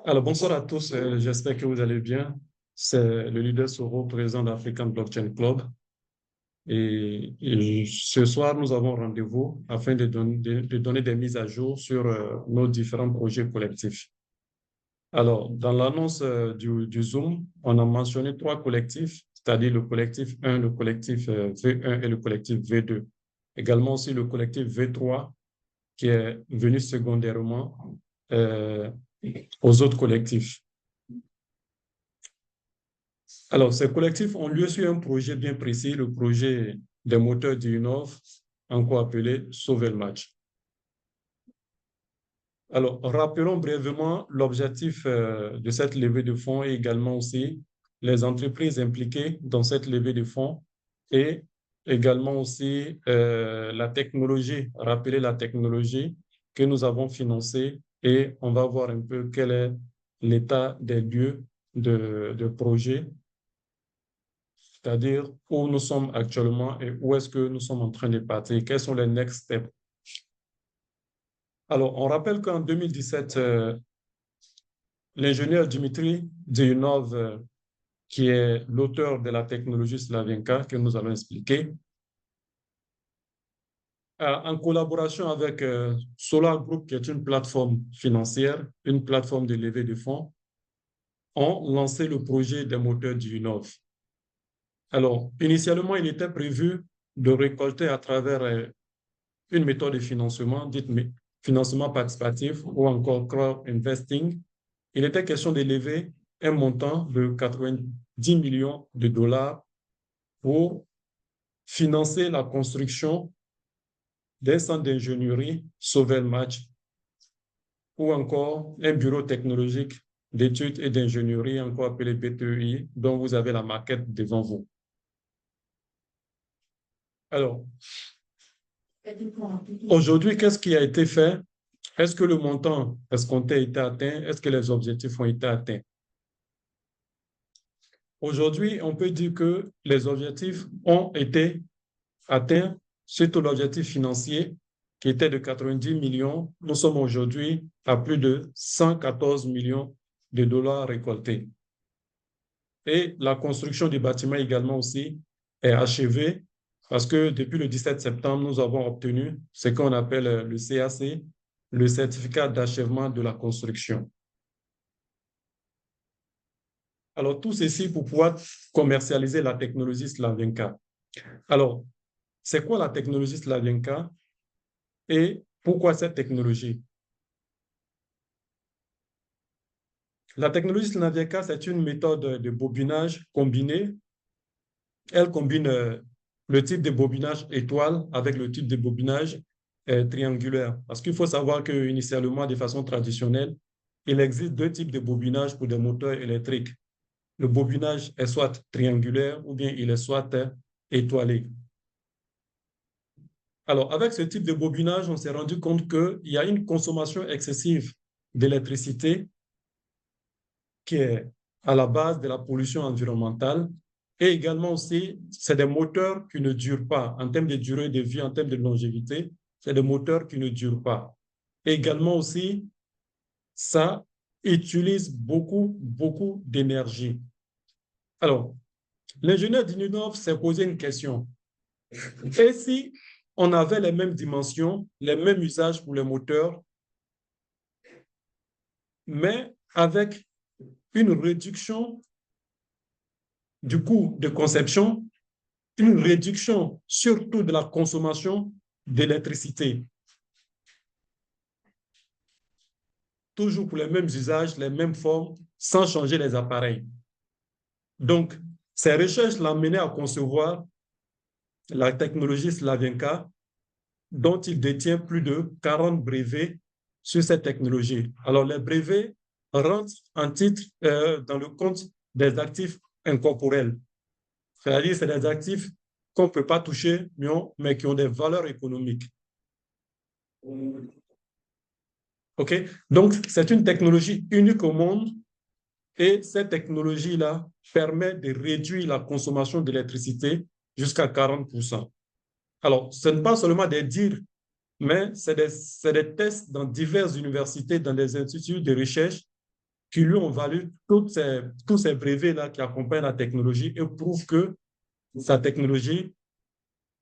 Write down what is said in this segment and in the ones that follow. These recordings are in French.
Alors, bonsoir à tous, j'espère que vous allez bien. C'est le leader Soro, président d'African Blockchain Club. Et ce soir, nous avons rendez-vous afin de donner des mises à jour sur nos différents projets collectifs. Alors, dans l'annonce du Zoom, on a mentionné trois collectifs, c'est-à-dire le collectif 1, le collectif V1 et le collectif V2. Également aussi le collectif V3 qui est venu secondairement euh, aux autres collectifs. Alors, ces collectifs ont lieu sur un projet bien précis, le projet des moteurs d'Innov, encore appelé Sauver le match. Alors, rappelons brièvement l'objectif de cette levée de fonds et également aussi les entreprises impliquées dans cette levée de fonds et également aussi la technologie, rappeler la technologie que nous avons financée et on va voir un peu quel est l'état des lieux de projet, c'est-à-dire où nous sommes actuellement et où est-ce que nous sommes en train de partir, quels sont les next steps. Alors, on rappelle qu'en 2017, l'ingénieur Dimitri Diyunov, qui est l'auteur de la technologie Slavenka que nous allons expliquer, en collaboration avec Solar Group, qui est une plateforme financière, une plateforme de levée de fonds, ont lancé le projet des moteurs Diyunov. Alors, initialement, il était prévu de récolter à travers une méthode de financement, dite financement participatif ou encore crowd investing. Il était question d'élever un montant de 90 millions de dollars pour financer la construction d'un centre d'ingénierie Sauvel Match ou encore un bureau technologique d'études et d'ingénierie, encore appelé BTEI, dont vous avez la maquette devant vous. Alors, aujourd'hui, qu'est-ce qui a été fait? Est-ce que le montant escompté a été atteint? Est-ce que les objectifs ont été atteints? Aujourd'hui, on peut dire que les objectifs ont été atteints, surtout l'objectif financier qui était de 90 millions. Nous sommes aujourd'hui à plus de 114 millions de dollars récoltés. Et la construction du bâtiment également aussi est achevée parce que depuis le 17 septembre, nous avons obtenu ce qu'on appelle le CAC, le certificat d'achèvement de la construction. Alors, tout ceci pour pouvoir commercialiser la technologie Slavenka. Alors, c'est quoi la technologie Slavenka et pourquoi cette technologie? La technologie Slavenka, c'est une méthode de bobinage combinée. Elle combine le type de bobinage étoile avec le type de bobinage triangulaire. Parce qu'il faut savoir qu'initialement, de façon traditionnelle, il existe deux types de bobinage pour des moteurs électriques. Le bobinage est soit triangulaire ou bien il est soit étoilé. Alors, avec ce type de bobinage, on s'est rendu compte qu'il y a une consommation excessive d'électricité qui est à la base de la pollution environnementale. Et également aussi, c'est des moteurs qui ne durent pas en termes de durée de vie, en termes de longévité. C'est des moteurs qui ne durent pas. Et également aussi, ça utilise beaucoup d'énergie. Alors, l'ingénieur Dininov s'est posé une question. Et si on avait les mêmes dimensions, les mêmes usages pour les moteurs, mais avec une réduction du coût de conception, une réduction surtout de la consommation d'électricité. Toujours pour les mêmes usages, les mêmes formes, sans changer les appareils. Donc, ces recherches l'ont mené à concevoir la technologie Slavenka, dont il détient plus de 40 brevets sur cette technologie. Alors, les brevets rentrent en titre dans le compte des actifs incorporels. C'est-à-dire, c'est des actifs qu'on ne peut pas toucher, mais qui ont des valeurs économiques. OK? Donc, c'est une technologie unique au monde et cette technologie-là permet de réduire la consommation d'électricité jusqu'à 40%. Alors, ce n'est pas seulement des dires, mais c'est des tests dans diverses universités, dans des instituts de recherche qui lui ont valu tous ces brevets-là qui accompagnent la technologie et prouvent que sa technologie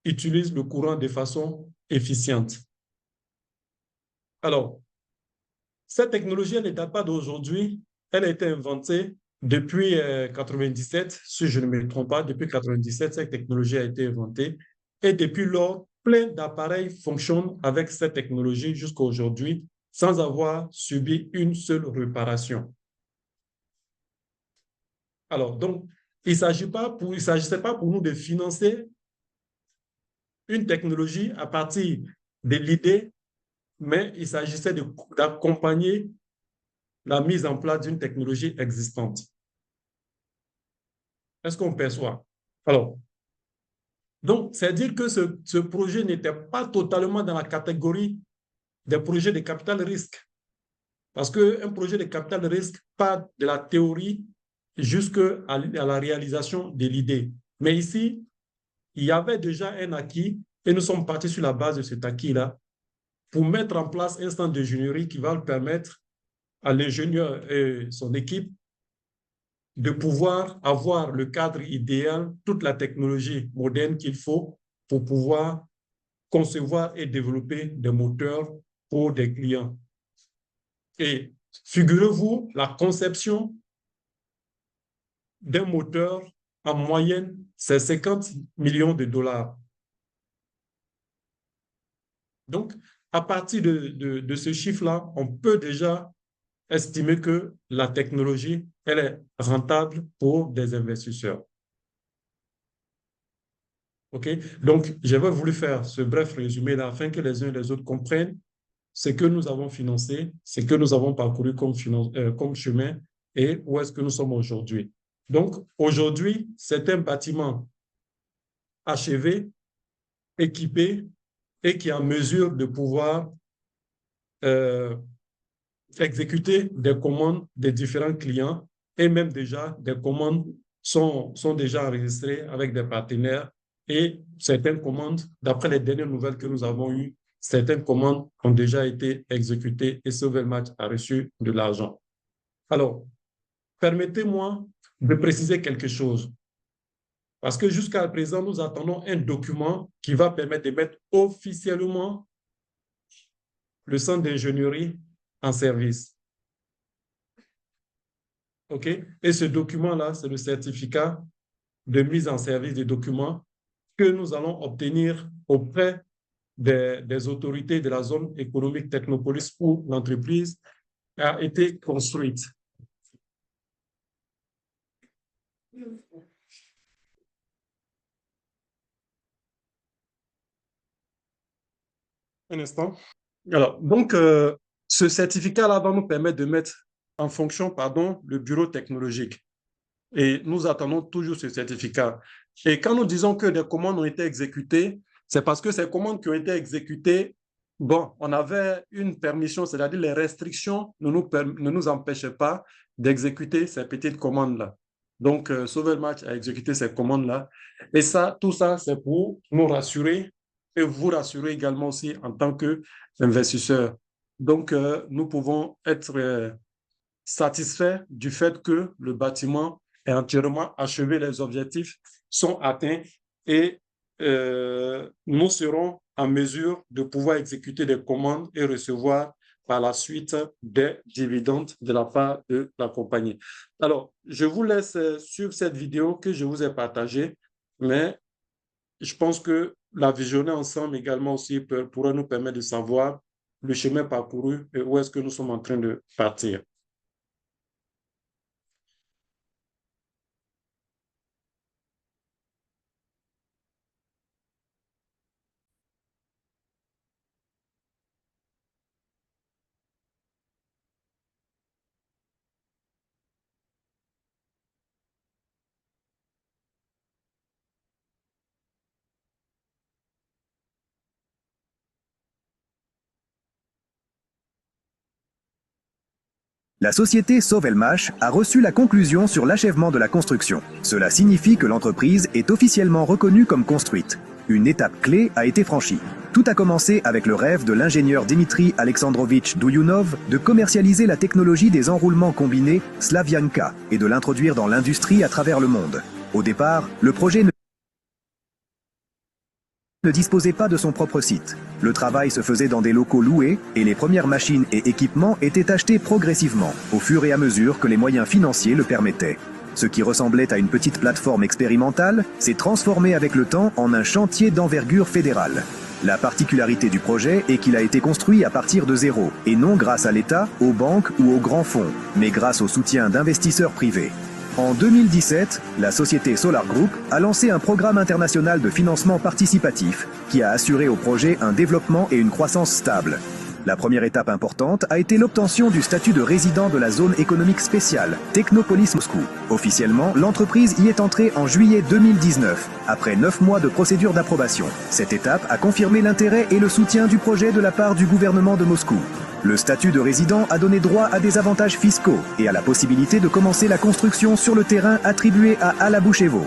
utilise le courant de façon efficiente. Alors, cette technologie, elle ne date pas d'aujourd'hui. Elle a été inventée depuis 1997, si je ne me trompe pas. Depuis 1997, cette technologie a été inventée. Et depuis lors, plein d'appareils fonctionnent avec cette technologie jusqu'à aujourd'hui sans avoir subi une seule réparation. Alors, donc, il ne s'agissait pas pour nous de financer une technologie à partir de l'idée, mais il s'agissait d'accompagner la mise en place d'une technologie existante. Est-ce qu'on perçoit? Alors, donc, c'est dire que ce projet n'était pas totalement dans la catégorie des projets de capital risque. Parce qu'un projet de capital risque part de la théorie jusqu'à la réalisation de l'idée. Mais ici, il y avait déjà un acquis et nous sommes partis sur la base de cet acquis-là pour mettre en place un centre d'ingénierie qui va permettre à l'ingénieur et son équipe de pouvoir avoir le cadre idéal, toute la technologie moderne qu'il faut pour pouvoir concevoir et développer des moteurs pour des clients. Et figurez-vous, la conception d'un moteur, en moyenne, c'est 50 millions de dollars. Donc, à partir de ce chiffre-là, on peut déjà estimer que la technologie, elle est rentable pour des investisseurs. OK? Donc, j'avais voulu faire ce bref résumé-là afin que les uns et les autres comprennent ce que nous avons financé, ce que nous avons parcouru comme chemin et où est-ce que nous sommes aujourd'hui. Donc, aujourd'hui, c'est un bâtiment achevé, équipé et qui est en mesure de pouvoir exécuter des commandes des différents clients et même déjà des commandes sont déjà enregistrées avec des partenaires et certaines commandes, d'après les dernières nouvelles que nous avons eues, certaines commandes ont déjà été exécutées et Sauvelmatch a reçu de l'argent. Alors, permettez-moi de préciser quelque chose. Parce que jusqu'à présent, nous attendons un document qui va permettre de mettre officiellement le centre d'ingénierie en service. OK? Et ce document-là, c'est le certificat de mise en service des documents que nous allons obtenir auprès des autorités de la zone économique Technopolis où l'entreprise a été construite. Un instant. Alors, donc, ce certificat-là va nous permettre de mettre en fonction, le bureau technologique. Et nous attendons toujours ce certificat. Et quand nous disons que des commandes ont été exécutées, c'est parce que ces commandes qui ont été exécutées, bon, on avait une permission, c'est-à-dire les restrictions ne nous empêchaient pas d'exécuter ces petites commandes-là. Donc, Sauvelmatch a exécuté ces commandes-là. Et ça, tout ça, c'est pour nous rassurer et vous rassurer également aussi en tant qu'investisseurs. Donc, nous pouvons être satisfaits du fait que le bâtiment est entièrement achevé, les objectifs sont atteints et nous serons en mesure de pouvoir exécuter des commandes et recevoir par la suite des dividendes de la part de la compagnie. Alors, je vous laisse suivre cette vidéo que je vous ai partagée, mais je pense que la visionner ensemble également aussi pourrait nous permettre de savoir le chemin parcouru et où est-ce que nous sommes en train de partir. La société Sauvelmatch a reçu la conclusion sur l'achèvement de la construction. Cela signifie que l'entreprise est officiellement reconnue comme construite. Une étape clé a été franchie. Tout a commencé avec le rêve de l'ingénieur Dimitri Alexandrovitch Douyounov de commercialiser la technologie des enroulements combinés Slavianka et de l'introduire dans l'industrie à travers le monde. Au départ, le projet ne disposait pas de son propre site. Le travail se faisait dans des locaux loués et les premières machines et équipements étaient achetés progressivement, au fur et à mesure que les moyens financiers le permettaient. Ce qui ressemblait à une petite plateforme expérimentale s'est transformé avec le temps en un chantier d'envergure fédérale. La particularité du projet est qu'il a été construit à partir de zéro, et non grâce à l'État, aux banques ou aux grands fonds, mais grâce au soutien d'investisseurs privés. En 2017, la société Solar Group a lancé un programme international de financement participatif qui a assuré au projet un développement et une croissance stable. La première étape importante a été l'obtention du statut de résident de la zone économique spéciale, Technopolis Moscou. Officiellement, l'entreprise y est entrée en juillet 2019, après 9 mois de procédure d'approbation. Cette étape a confirmé l'intérêt et le soutien du projet de la part du gouvernement de Moscou. Le statut de résident a donné droit à des avantages fiscaux et à la possibilité de commencer la construction sur le terrain attribué à Alabouchevo.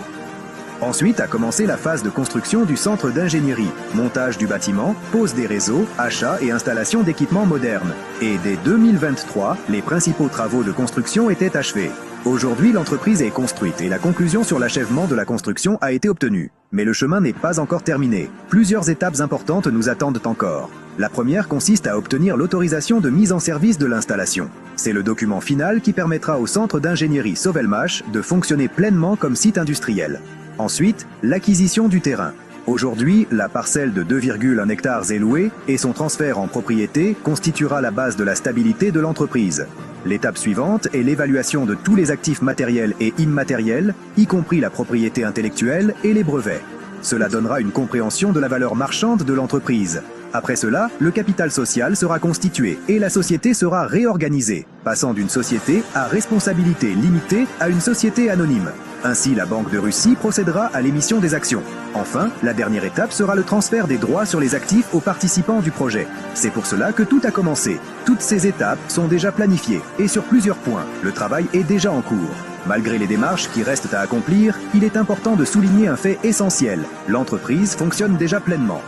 Ensuite a commencé la phase de construction du centre d'ingénierie, montage du bâtiment, pose des réseaux, achat et installation d'équipements modernes. Et dès 2023, les principaux travaux de construction étaient achevés. Aujourd'hui, l'entreprise est construite et la conclusion sur l'achèvement de la construction a été obtenue. Mais le chemin n'est pas encore terminé. Plusieurs étapes importantes nous attendent encore. La première consiste à obtenir l'autorisation de mise en service de l'installation. C'est le document final qui permettra au centre d'ingénierie Sovelmash de fonctionner pleinement comme site industriel. Ensuite, l'acquisition du terrain. Aujourd'hui, la parcelle de 2,1 hectares est louée et son transfert en propriété constituera la base de la stabilité de l'entreprise. L'étape suivante est l'évaluation de tous les actifs matériels et immatériels, y compris la propriété intellectuelle et les brevets. Cela donnera une compréhension de la valeur marchande de l'entreprise. Après cela, le capital social sera constitué et la société sera réorganisée, passant d'une société à responsabilité limitée à une société anonyme. Ainsi, la Banque de Russie procédera à l'émission des actions. Enfin, la dernière étape sera le transfert des droits sur les actifs aux participants du projet. C'est pour cela que tout a commencé. Toutes ces étapes sont déjà planifiées et sur plusieurs points, le travail est déjà en cours. Malgré les démarches qui restent à accomplir, il est important de souligner un fait essentiel. L'entreprise fonctionne déjà pleinement.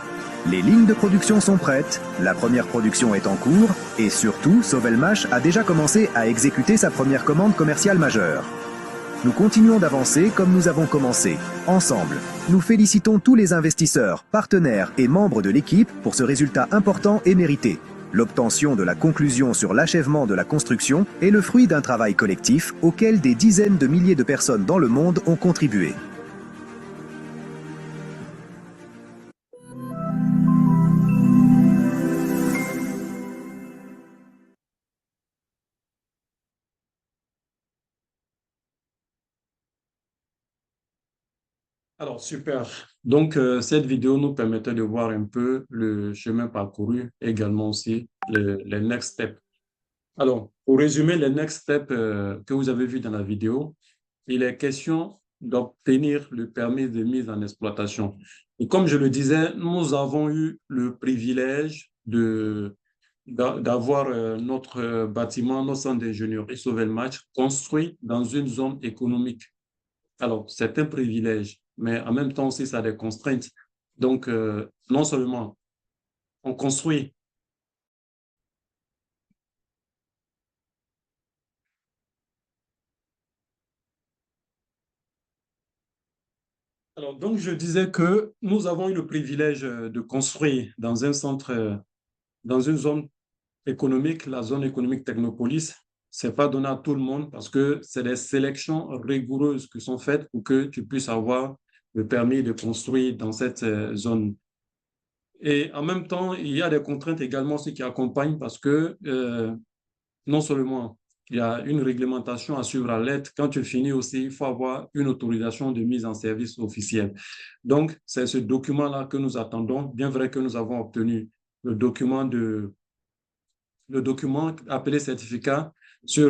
Les lignes de production sont prêtes, la première production est en cours et surtout, Sovelmash a déjà commencé à exécuter sa première commande commerciale majeure. Nous continuons d'avancer comme nous avons commencé, ensemble. Nous félicitons tous les investisseurs, partenaires et membres de l'équipe pour ce résultat important et mérité. L'obtention de la conclusion sur l'achèvement de la construction est le fruit d'un travail collectif auquel des dizaines de milliers de personnes dans le monde ont contribué. Alors, super. Donc, cette vidéo nous permettait de voir un peu le chemin parcouru, également aussi les next steps. Alors, pour résumer les next steps que vous avez vus dans la vidéo, il est question d'obtenir le permis de mise en exploitation. Et comme je le disais, nous avons eu le privilège d'avoir notre bâtiment, notre centre d'ingénierie Sovelmash construit dans une zone économique. Alors, c'est un privilège, mais en même temps aussi, ça a des contraintes. Donc, non seulement on construit. Alors, donc, je disais que nous avons eu le privilège de construire dans un centre, dans une zone économique, la zone économique Technopolis. C'est pas donné à tout le monde parce que c'est des sélections rigoureuses qui sont faites pour que tu puisses avoir le permis de construire dans cette zone. Et en même temps, il y a des contraintes également aussi qui accompagnent parce que non seulement il y a une réglementation à suivre à l'aide, quand tu finis aussi, il faut avoir une autorisation de mise en service officielle. Donc, c'est ce document-là que nous attendons, bien vrai que nous avons obtenu le document appelé certificat sur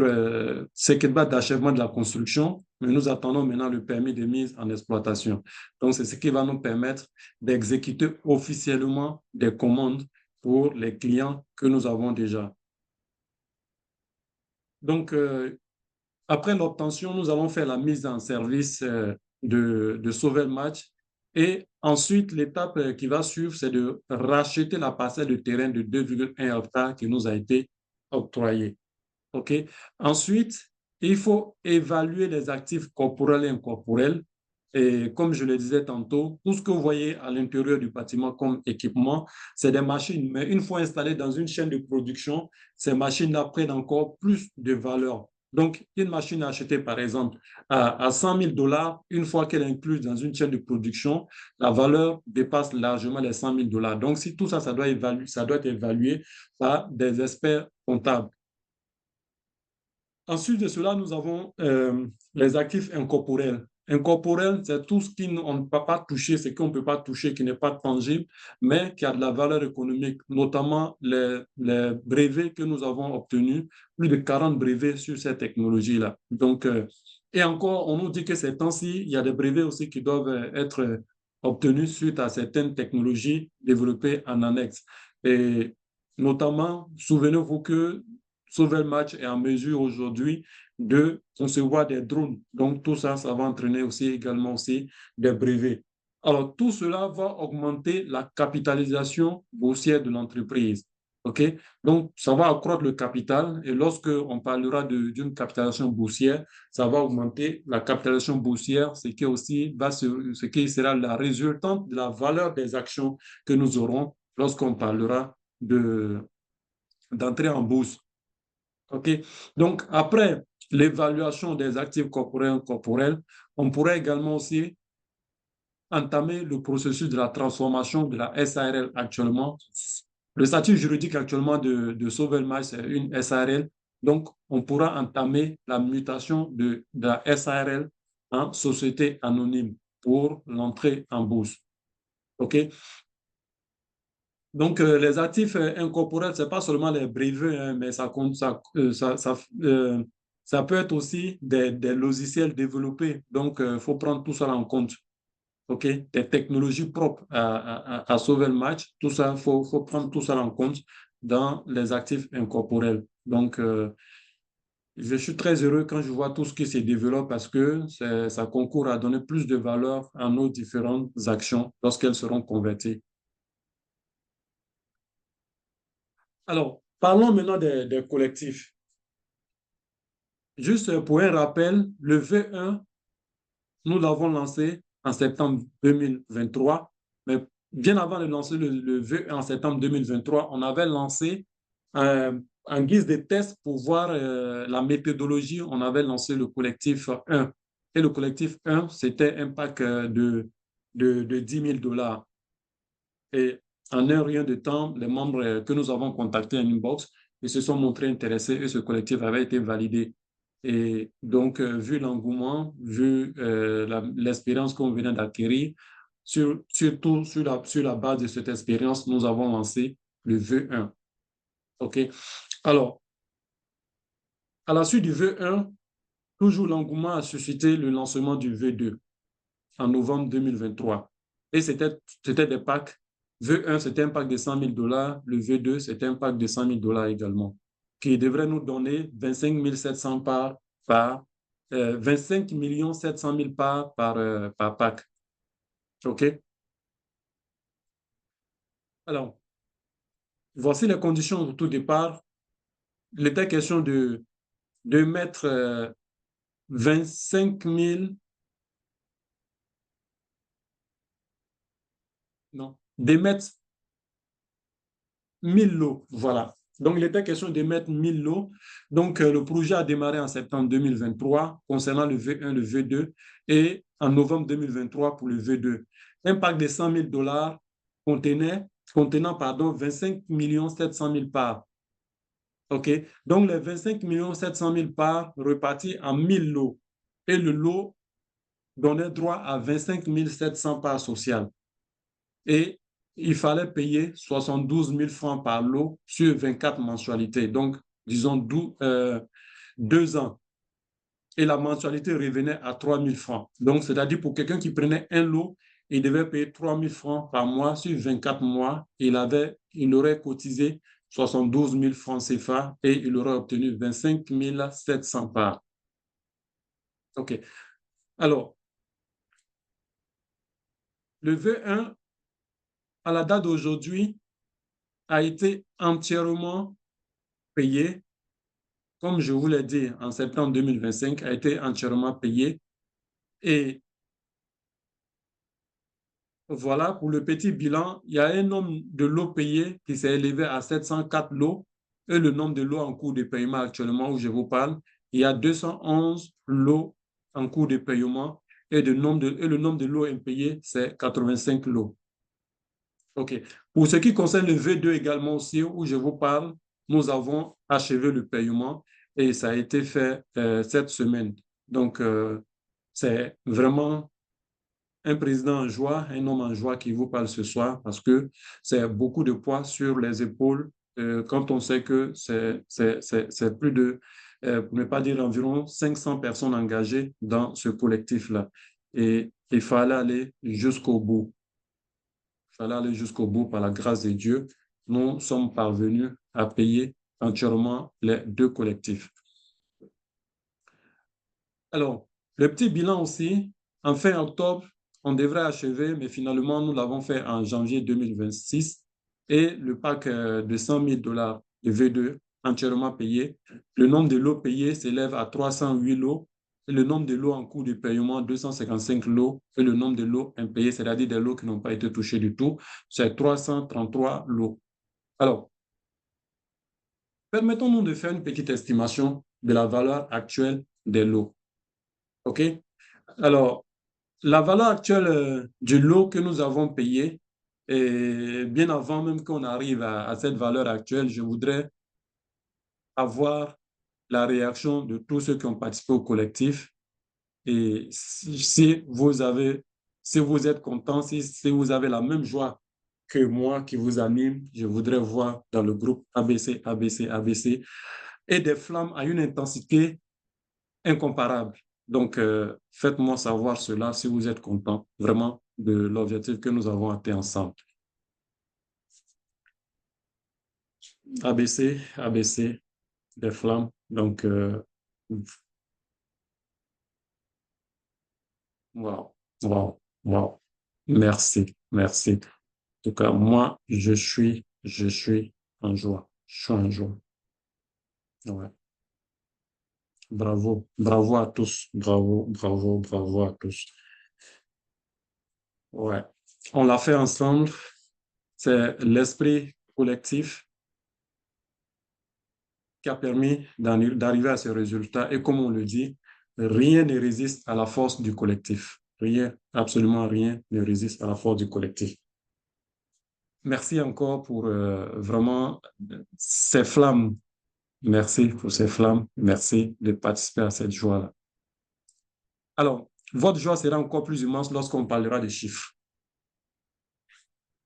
ce qui est d'achèvement de la construction, mais nous attendons maintenant le permis de mise en exploitation. Donc, c'est ce qui va nous permettre d'exécuter officiellement des commandes pour les clients que nous avons déjà. Donc, après l'obtention, nous allons faire la mise en service de Sovelmash Et ensuite, l'étape qui va suivre, c'est de racheter la parcelle de terrain de 2,1 hectares qui nous a été octroyée. OK? Ensuite, il faut évaluer les actifs corporels et incorporels. Et comme je le disais tantôt, tout ce que vous voyez à l'intérieur du bâtiment comme équipement, c'est des machines. Mais une fois installées dans une chaîne de production, ces machines-là prennent encore plus de valeur. Donc, une machine achetée, par exemple, à 100 000 $, une fois qu'elle est incluse dans une chaîne de production, la valeur dépasse largement les 100 000 $. Donc, si tout ça, ça doit être évalué par des experts comptables. Ensuite de cela, nous avons les actifs incorporels. Incorporels, c'est tout ce qu'on ne peut pas toucher, ce qu'on ne peut pas toucher, qui n'est pas tangible, mais qui a de la valeur économique, notamment les brevets que nous avons obtenus, plus de 40 brevets sur cette technologie-là. Donc, et encore, on nous dit que ces temps-ci, il y a des brevets aussi qui doivent être obtenus suite à certaines technologies développées en annexe. Et notamment, souvenez-vous que Sauvel-Match est en mesure aujourd'hui de concevoir des drones. Donc, tout ça, ça va entraîner aussi également aussi des brevets. Alors, tout cela va augmenter la capitalisation boursière de l'entreprise. OK? Donc, ça va accroître le capital et lorsque on parlera d'une capitalisation boursière, ça va augmenter la capitalisation boursière, ce qui sera la résultante de la valeur des actions que nous aurons lorsqu'on parlera d'entrer en bourse. OK? Donc, après l'évaluation des actifs corporels, on pourrait également aussi entamer le processus de la transformation de la SARL actuellement. Le statut juridique actuellement de Sauvel-Match, c'est une SARL. Donc, on pourra entamer la mutation de la SARL en société anonyme pour l'entrée en bourse. OK? Donc, les actifs incorporels, ce n'est pas seulement les brevets, hein, mais ça peut être aussi des logiciels développés. Donc, il faut prendre tout ça en compte. OK? Des technologies propres à Sauvel-Match, tout ça, faut prendre tout ça en compte dans les actifs incorporels. Donc, je suis très heureux quand je vois tout ce qui se développe parce que ça concourt à donner plus de valeur à nos différentes actions lorsqu'elles seront converties. Alors, parlons maintenant des collectifs. Juste pour un rappel, le V1, nous l'avons lancé en septembre 2023, mais bien avant de lancer le V1 en septembre 2023, on avait lancé en guise de test pour voir la méthodologie, on avait lancé le collectif 1. Et le collectif 1, c'était un pack de 10 000 $. Et en un rien de temps, les membres que nous avons contactés en inbox, ils se sont montrés intéressés et ce collectif avait été validé. Et donc, vu l'engouement, vu l'expérience qu'on venait d'acquérir, surtout sur la base de cette expérience, nous avons lancé le V1. OK? Alors, à la suite du V1, toujours l'engouement a suscité le lancement du V2 en novembre 2023. Et c'était des packs. V1, c'était un pack de 100 000 $. Le V2, c'était un pack de 100 000 $ également, qui devrait nous donner 25 700 parts 25 700 000 parts par pack. OK? Alors, voici les conditions au tout départ. Il était question de mettre 25 000, non, d'émettre 1000 lots, voilà. Donc, il était question d'émettre 1000 lots. Donc, le projet a démarré en septembre 2023 concernant le V1, le V2 et en novembre 2023 pour le V2. Un pack de 100 000 $ contenant 25 700 000 parts. OK? Donc, les 25 700 000 parts reparties en 1000 lots. Et le lot donnait droit à 25 700 parts sociales. Et il fallait payer 72 000 francs par lot sur 24 mensualités. Donc, disons 2 ans. Et la mensualité revenait à 3 000 francs. Donc, c'est-à-dire pour quelqu'un qui prenait un lot, il devait payer 3 000 francs par mois sur 24 mois. Il aurait cotisé 72 000 francs CFA et il aurait obtenu 25 700 parts. OK. Alors, Le V1, à la date d'aujourd'hui, a été entièrement payé, comme je vous l'ai dit, en septembre 2025, a été entièrement payé. Et voilà, pour le petit bilan, il y a un nombre de lots payés qui s'est élevé à 704 lots. Et le nombre de lots en cours de paiement actuellement où je vous parle, il y a 211 lots en cours de paiement et le nombre de lots impayés, c'est 85 lots. OK. Pour ce qui concerne le V2 également aussi, où je vous parle, nous avons achevé le paiement et ça a été fait cette semaine. Donc, c'est vraiment un président en joie, un homme en joie qui vous parle ce soir parce que c'est beaucoup de poids sur les épaules quand on sait que c'est plus de, pour ne pas dire environ 500 personnes engagées dans ce collectif-là. Et il fallait aller jusqu'au bout. Il fallait aller jusqu'au bout par la grâce de Dieu. Nous sommes parvenus à payer entièrement les deux collectifs. Alors, le petit bilan aussi, en fin octobre, on devrait achever, mais finalement, nous l'avons fait en janvier 2026 et le pack de 100 000 $ de V2 entièrement payé. Le nombre de lots payés s'élève à 308 lots et le nombre de lots en cours de paiement, 255 lots et le nombre de lots impayés, c'est-à-dire des lots qui n'ont pas été touchés du tout, c'est 333 lots. Alors, permettons-nous de faire une petite estimation de la valeur actuelle des lots. OK? Alors, la valeur actuelle du lot que nous avons payé, et bien avant même qu'on arrive à cette valeur actuelle, je voudrais avoir la réaction de tous ceux qui ont participé au collectif. Et si vous êtes content, si vous avez la même joie que moi qui vous anime, je voudrais voir dans le groupe ABC, ABC, ABC, et des flammes à une intensité incomparable. Donc, faites-moi savoir cela si vous êtes content vraiment de l'objectif que nous avons atteint ensemble. ABC, ABC, des flammes. Donc, wow, wow, wow. Merci, merci. En tout cas, moi, je suis en joie. Je suis en joie. Ouais. Bravo, bravo à tous. Bravo, bravo, bravo à tous. Ouais. On l'a fait ensemble. C'est l'esprit collectif qui a permis d'arriver à ce résultat. Et comme on le dit, rien ne résiste à la force du collectif. Rien, absolument rien ne résiste à la force du collectif. Merci encore pour vraiment ces flammes. Merci pour ces flammes. Merci de participer à cette joie-là. Alors, votre joie sera encore plus immense lorsqu'on parlera des chiffres.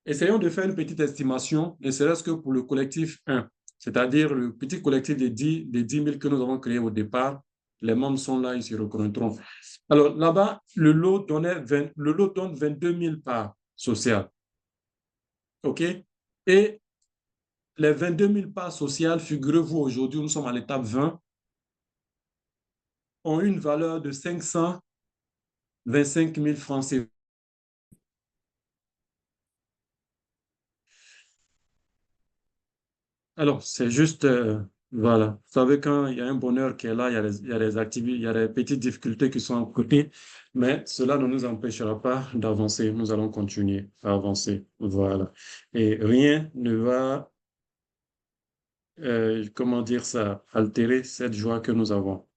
Essayons de faire une petite estimation, ne serait-ce que pour le collectif 1, c'est-à-dire le petit collectif des 10 000 que nous avons créé au départ. Les membres sont là, ils se reconnaîtront. Alors là-bas, le lot donne 22 000 parts sociales. OK? Et les 22 000 parts sociales, figurez-vous, aujourd'hui, nous sommes à l'étape 20, ont une valeur de 525 000 francs CFA. Alors, c'est juste, voilà. Vous savez, quand il y a un bonheur qui est là, il y a des activités, il y a des petites difficultés qui sont à côté, mais cela ne nous empêchera pas d'avancer. Nous allons continuer à avancer. Voilà. Et rien ne va, comment dire ça, altérer cette joie que nous avons.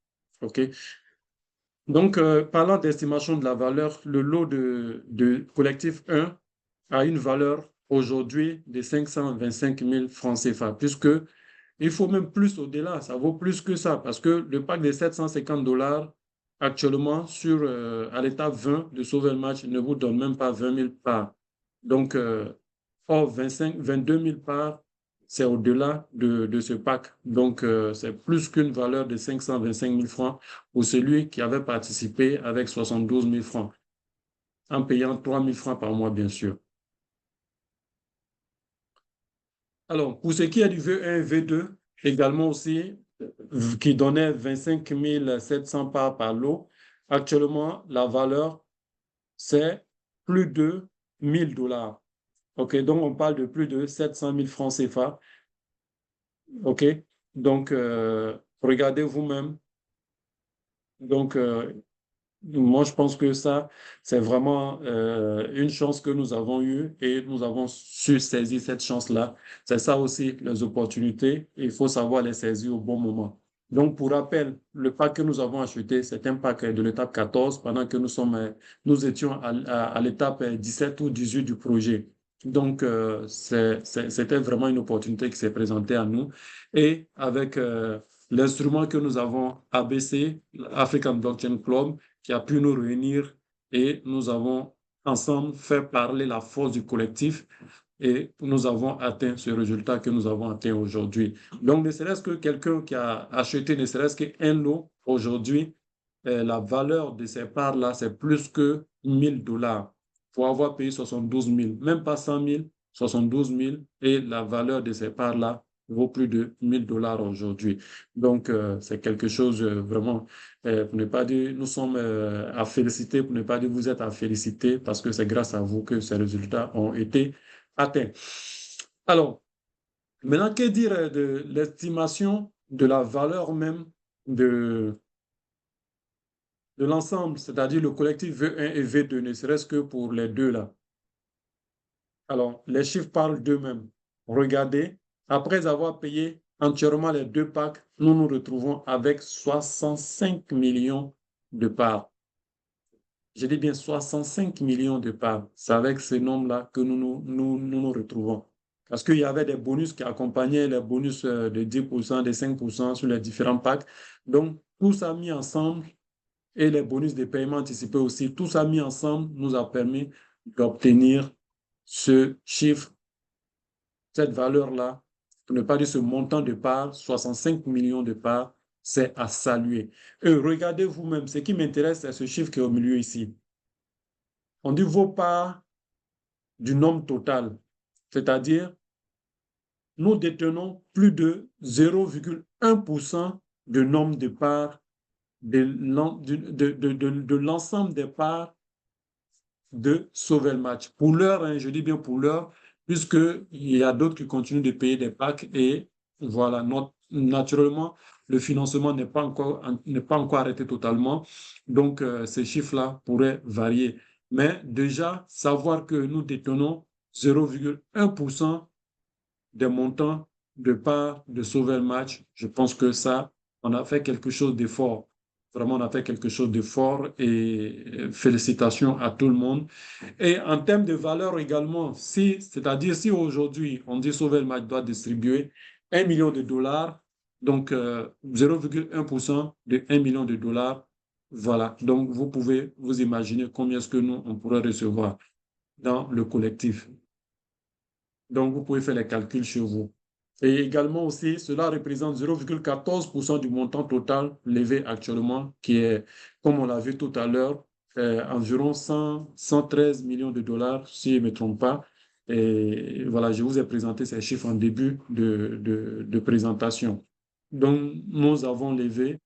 OK? Donc, parlant d'estimation de la valeur, le lot de collectif 1 a une valeur aujourd'hui de 525 000 francs CFA, puisque il faut même plus au-delà, ça vaut plus que ça, parce que le pack de 750 $ actuellement à l'étape 20 de Sauver le match ne vous donne même pas 20 000 parts. Donc, or 22 000 parts, c'est au-delà de ce pack. Donc, c'est plus qu'une valeur de 525 000 francs pour celui qui avait participé avec 72 000 francs, en payant 3 000 francs par mois, bien sûr. Alors, pour ce qui est du V1 et V2, également aussi, qui donnait 25 700 parts par lot, actuellement, la valeur, c'est plus de $1 000. OK, donc on parle de plus de 700 000 francs CFA. OK, donc regardez vous-même. Donc, moi, je pense que ça, c'est vraiment une chance que nous avons eue et nous avons su saisir cette chance-là. C'est ça aussi, les opportunités. Il faut savoir les saisir au bon moment. Donc, pour rappel, le pack que nous avons acheté, c'est un pack de l'étape 14 pendant que nous étions à l'étape 17 ou 18 du projet. Donc, c'était vraiment une opportunité qui s'est présentée à nous. Et avec l'instrument que nous avons, ABC, African Blockchain Club, qui a pu nous réunir et nous avons ensemble fait parler la force du collectif et nous avons atteint ce résultat que nous avons atteint aujourd'hui. Donc, ne serait-ce que quelqu'un qui a acheté ne serait-ce qu'un lot aujourd'hui, la valeur de ces parts-là, c'est plus que $1 000 pour avoir payé 72 000, même pas 100 000, 72 000 et la valeur de ces parts-là vaut plus de $1 000 aujourd'hui. Donc, c'est quelque chose vraiment, pour ne pas dire, nous sommes à féliciter, pour ne pas dire vous êtes à féliciter, parce que c'est grâce à vous que ces résultats ont été atteints. Alors, maintenant, que dire de l'estimation de la valeur même de l'ensemble, c'est-à-dire le collectif V1 et V2, ne serait-ce que pour les deux là? Alors, les chiffres parlent d'eux-mêmes. Regardez, après avoir payé entièrement les deux packs, nous nous retrouvons avec 65 millions de parts. Je dis bien 65 millions de parts. C'est avec ce nombre-là que nous retrouvons. Parce qu'il y avait des bonus qui accompagnaient les bonus de 10%, de 5% sur les différents packs. Donc, tout ça mis ensemble et les bonus de paiement anticipé aussi, tout ça mis ensemble nous a permis d'obtenir ce chiffre, cette valeur-là, pour ne pas dire ce montant de parts, 65 millions de parts, c'est à saluer. Et regardez vous-même, ce qui m'intéresse, c'est ce chiffre qui est au milieu ici. On dit vos parts du nombre total, c'est-à-dire nous détenons plus de 0,1% de nombre de parts de l'ensemble des parts de sauver le match. Pour l'heure, hein, je dis bien pour l'heure, puisqu'il y a d'autres qui continuent de payer des packs et voilà, naturellement, le financement n'est pas encore arrêté totalement. Donc, ces chiffres-là pourraient varier. Mais déjà, savoir que nous détenons 0,1% des montants de parts de sauver le match, je pense que ça, on a fait quelque chose de fort. Vraiment, on a fait quelque chose de fort et félicitations à tout le monde. Et en termes de valeur également, c'est-à-dire si aujourd'hui on dit sauver le match doit distribuer $1 million, donc 0,1% de $1 million, voilà. Donc vous pouvez vous imaginer combien est-ce que nous, on pourrait recevoir dans le collectif. Donc vous pouvez faire les calculs chez vous. Et également aussi, cela représente 0,14% du montant total levé actuellement, qui est, comme on l'a vu tout à l'heure, environ 113 millions de dollars, si je ne me trompe pas. Et voilà, je vous ai présenté ces chiffres en début de présentation. Donc, nous avons levé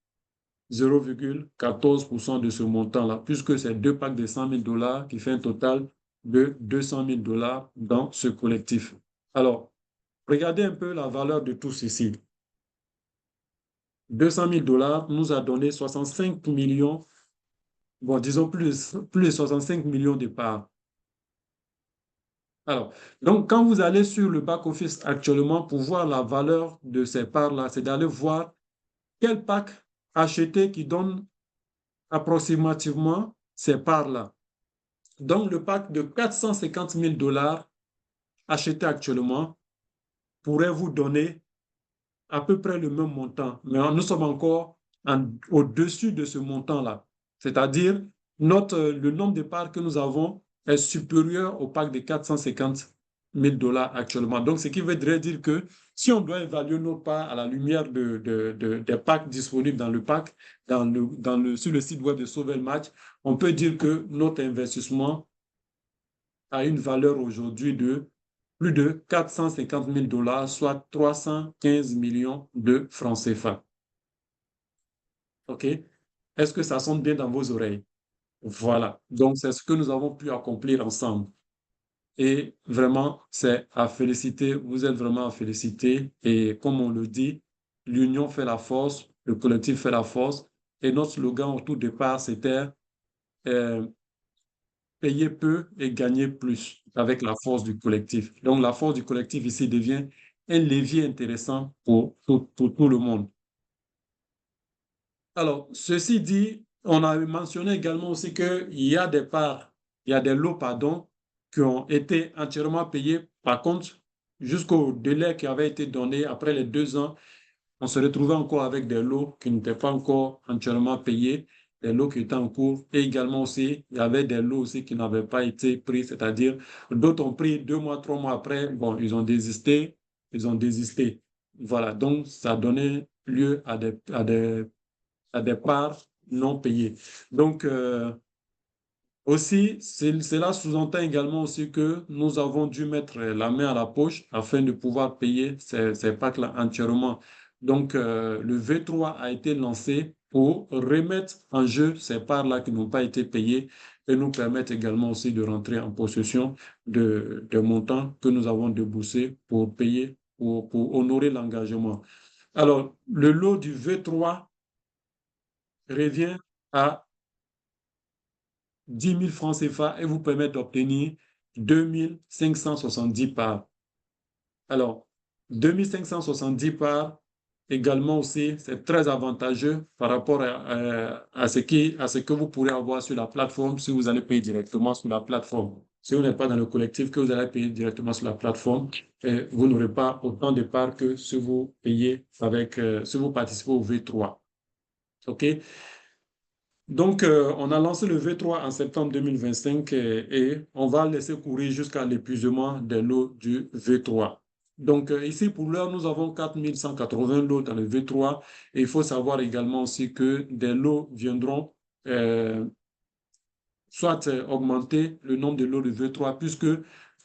0,14% de ce montant-là, puisque c'est deux packs de 100 000 dollars qui fait un total de 200 000 dollars dans ce collectif. Alors, regardez un peu la valeur de tout ceci. 200 000 dollars nous a donné 65 millions, bon, disons plus de 65 millions de parts. Alors, donc, quand vous allez sur le back-office actuellement pour voir la valeur de ces parts-là, c'est d'aller voir quel pack acheter qui donne approximativement ces parts-là. Donc, le pack de 450 000 dollars acheté actuellement pourrait vous donner à peu près le même montant, mais nous sommes encore au-dessus de ce montant-là. C'est-à-dire, le nombre de parts que nous avons est supérieur au pack de 450 000 dollars actuellement. Donc, ce qui voudrait dire que si on doit évaluer nos parts à la lumière des packs disponibles dans le pack, sur le site web de Sauver le Match, on peut dire que notre investissement a une valeur aujourd'hui de plus de 450 000 dollars, soit 315 millions de francs CFA. OK? Est-ce que ça sonne bien dans vos oreilles? Voilà. Donc, c'est ce que nous avons pu accomplir ensemble. Et vraiment, c'est à féliciter. Vous êtes vraiment à féliciter. Et comme on le dit, l'union fait la force, le collectif fait la force. Et notre slogan au tout départ, c'était euh, payer peu et gagner plus avec la force du collectif. Donc, la force du collectif ici devient un levier intéressant pour tout le monde. Alors, ceci dit, on a mentionné également aussi qu'il y a des parts, il y a des lots, pardon, qui ont été entièrement payés. Par contre, jusqu'au délai qui avait été donné, après les 2 ans, on se retrouvait encore avec des lots qui n'étaient pas encore entièrement payés, des lots qui étaient en cours. Et également aussi, il y avait des lots aussi qui n'avaient pas été pris, c'est-à-dire d'autres ont pris 2 mois, 3 mois après, bon, ils ont désisté, ils ont désisté. Voilà, donc ça donnait lieu à des parts non payées. Donc, aussi, cela sous-entend également aussi que nous avons dû mettre la main à la poche afin de pouvoir payer ces packs-là entièrement. Donc, le V3 a été lancé pour remettre en jeu ces parts-là qui n'ont pas été payées et nous permettre également aussi de rentrer en possession de montants que nous avons déboursés pour payer, pour honorer l'engagement. Alors, le lot du V3 revient à 10 000 francs CFA et vous permet d'obtenir 2 570 parts. Alors, 2 570 parts, également aussi, c'est très avantageux par rapport à ce que vous pourrez avoir sur la plateforme si vous allez payer directement sur la plateforme. Si vous n'êtes pas dans le collectif, que vous allez payer directement sur la plateforme, et vous n'aurez pas autant de parts que si vous payez si vous participez au V3. OK? Donc, on a lancé le V3 en septembre 2025 et on va laisser courir jusqu'à l'épuisement des lots du V3. Donc, ici, pour l'heure, nous avons 4 180 lots dans le V3 et il faut savoir également aussi que des lots viendront soit augmenter le nombre de lots de V3 puisque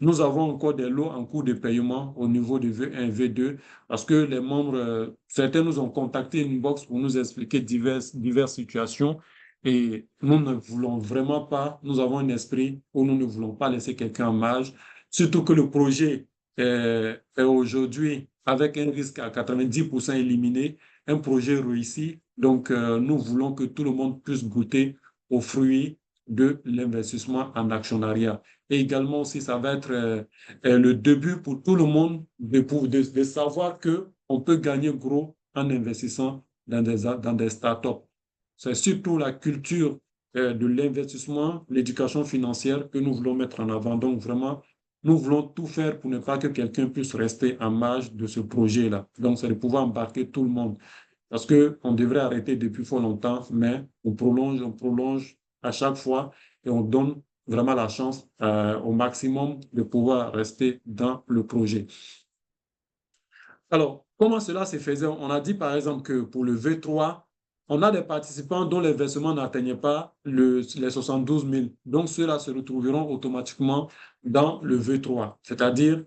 nous avons encore des lots en cours de paiement au niveau de V1 V2 parce que les membres, certains nous ont contacté une box pour nous expliquer diverses situations et nous ne voulons vraiment pas, nous avons un esprit où nous ne voulons pas laisser quelqu'un en marge, surtout que le projet est aujourd'hui avec un risque à 90% éliminé, un projet réussi. Donc, nous voulons que tout le monde puisse goûter aux fruits de l'investissement en actionnariat. Et également aussi, ça va être le début pour tout le monde de savoir qu'on peut gagner gros en investissant dans des startups. C'est surtout la culture de l'investissement, l'éducation financière que nous voulons mettre en avant. Donc vraiment, nous voulons tout faire pour ne pas que quelqu'un puisse rester en marge de ce projet-là. Donc, c'est de pouvoir embarquer tout le monde. Parce qu'on devrait arrêter depuis fort longtemps, mais on prolonge à chaque fois et on donne vraiment la chance au maximum de pouvoir rester dans le projet. Alors, comment cela se faisait? On a dit par exemple que pour le V3, on a des participants dont les versements n'atteignaient pas les 72 000. Donc, ceux-là se retrouveront automatiquement dans le V3. C'est-à-dire,